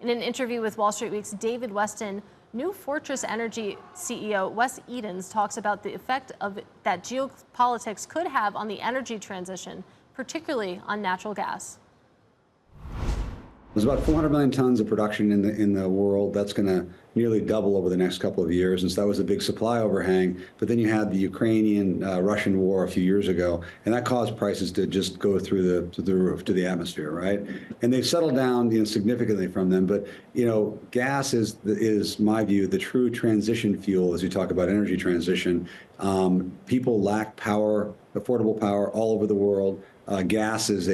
In an interview with Wall Street Week's David Weston, New Fortress Energy CEO Wes Edens talks about the effect that geopolitics could have on the energy transition, particularly on natural gas. There's about 400 million tons of production in the world. That's going to nearly double over the next couple of years. And so that was a big supply overhang. But then you had the Ukrainian-Russian war a few years ago, and that caused prices to just go through the roof, to the atmosphere, right? And they've settled down, significantly from them. But gas is my view the true transition fuel as you talk about energy transition. People lack power, affordable power, all over the world. Gas is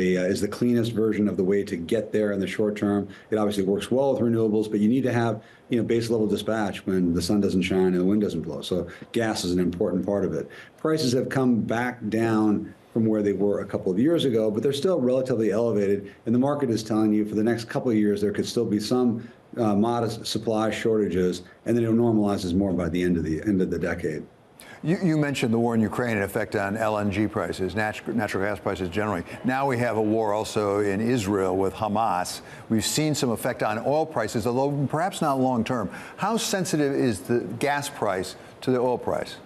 the cleanest version of the way to get there in the short term. It obviously works well with renewables, but you need to have base level dispatch when the sun doesn't shine and the wind doesn't blow. So gas is an important part of it. Prices have come back down from where they were a couple of years ago, but they're still relatively elevated. And the market is telling you for the next couple of years there could still be some modest supply shortages, and then it normalizes more by the end of the decade. You mentioned the war in Ukraine and effect on LNG prices, natural gas prices generally. Now we have a war also in Israel with Hamas. We've seen some effect on oil prices, although perhaps not long term. How sensitive is the gas price to the oil price?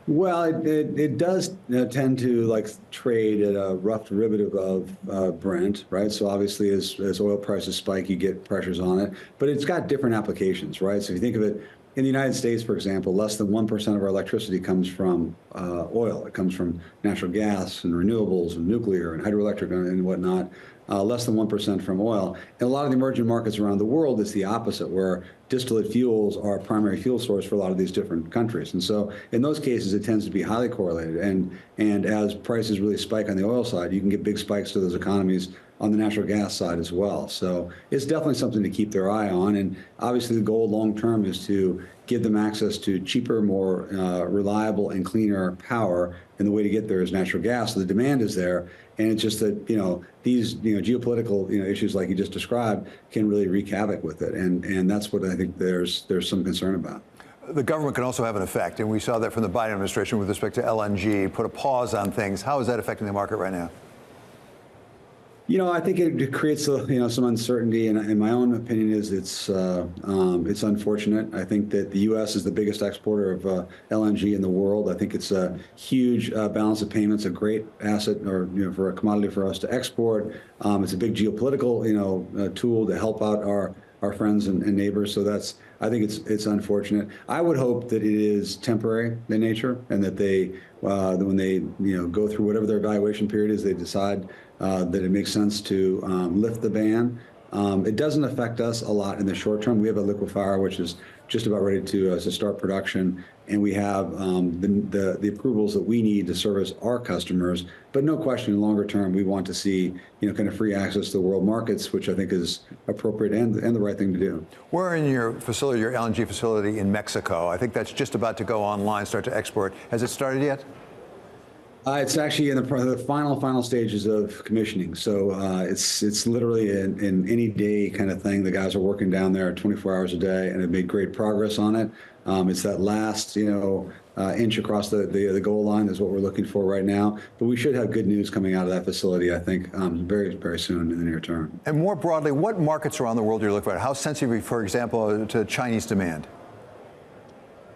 Well, it does tend to trade at a rough derivative of Brent, right? So obviously as oil prices spike, you get pressures on it, but it's got different applications, right? So if you think of it, in the United States, for example, less than 1% of our electricity comes from oil. It comes from natural gas and renewables and nuclear and hydroelectric and whatnot. Less than 1% from oil. In a lot of the emerging markets around the world, it's the opposite, where distillate fuels are a primary fuel source for a lot of these different countries. And so in those cases, it tends to be highly correlated. And as prices really spike on the oil side, you can get big spikes to those economies on the natural gas side as well. So it's definitely something to keep their eye on. And obviously the goal long term is to give them access to cheaper, more reliable and cleaner power. And the way to get there is natural gas. So the demand is there. And it's just that, these, geopolitical, issues like you just described can really wreak havoc with it. And that's what I think there's some concern about. The government can also have an effect. And we saw that from the Biden administration with respect to LNG, put a pause on things. How is that affecting the market right now? I think it creates some uncertainty, and my own opinion is it's unfortunate. I think that the U.S. is the biggest exporter of LNG in the world. I think it's a huge balance of payments, a great asset or for a commodity for us to export. It's a big geopolitical tool to help out our friends and neighbors. So I think it's unfortunate. I would hope that it is temporary in nature, and that when they go through whatever their evaluation period is, they decide that it makes sense to lift the ban. It doesn't affect us a lot in the short term. We have a liquefier which is just about ready to start production, and we have the approvals that we need to service our customers. But no question, in longer term, we want to see kind of free access to the world markets, which I think is appropriate and the right thing to do. We're in your facility, your LNG facility in Mexico. I think that's just about to go online, start to export. Has it started yet? It's actually in the final stages of commissioning. So it's literally an any day kind of thing. The guys are working down there 24 hours a day and have made great progress on it. It's that last, inch across the goal line is what we're looking for right now. But we should have good news coming out of that facility, I think, very, very soon in the near term. And more broadly, what markets around the world are you looking at? How sensitive, for example, to Chinese demand?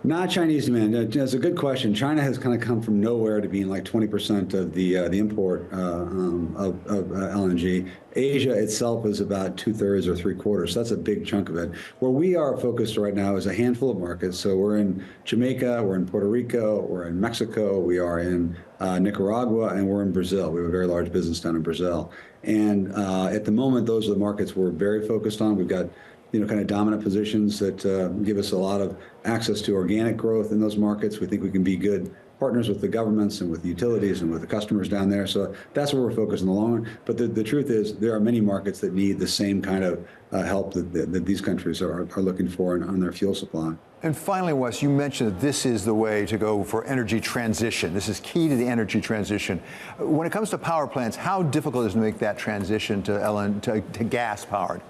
Not Chinese demand. That's a good question. China has kind of come from nowhere to being like 20% of the import of LNG. Asia itself is about 2/3 or 3/4. So that's a big chunk of it. Where we are focused right now is a handful of markets. So we're in Jamaica, we're in Puerto Rico, we're in Mexico, we are in Nicaragua, and we're in Brazil. We have a very large business down in Brazil. And at the moment, those are the markets we're very focused on. We've got kind of dominant positions that give us a lot of access to organic growth in those markets. We think we can be good partners with the governments and with the utilities and with the customers down there. So that's where we're focused in the long run. But the truth is there are many markets that need the same kind of help that these countries are looking for on their fuel supply. And finally, Wes, you mentioned that this is the way to go for energy transition. This is key to the energy transition. When it comes to power plants, how difficult is it to make that transition to gas powered?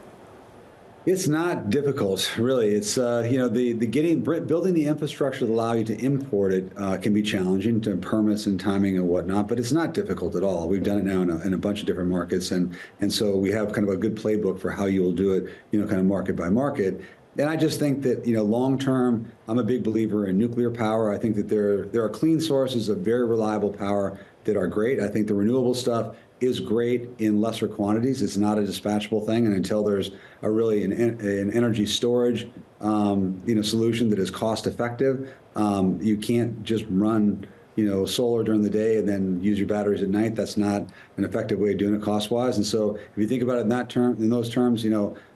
It's not difficult, really. It's building the infrastructure that allow you to import it can be challenging to permits and timing and whatnot, but it's not difficult at all. We've done it now in a bunch of different markets, and so we have kind of a good playbook for how you will do it, kind of market by market. And I just think that, long term, I'm a big believer in nuclear power. I think that there are clean sources of very reliable power that are great. I think the renewable stuff is great in lesser quantities. It's not a dispatchable thing, and until there's an energy storage solution that is cost effective, you can't just run solar during the day and then use your batteries at night. That's not an effective way of doing it cost wise. And so if you think about it in those terms,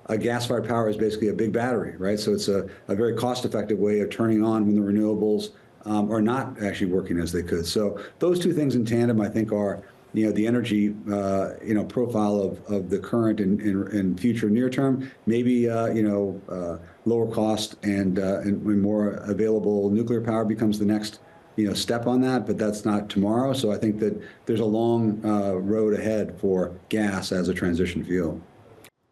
a gas-fired power is basically a big battery, right? So it's a very cost-effective way of turning on when the renewables are not actually working as they could. So those two things in tandem, I think, are the energy profile of the current and future near term. Maybe lower cost and more available nuclear power becomes the next step on that, but that's not tomorrow. So I think that there's a long road ahead for gas as a transition fuel.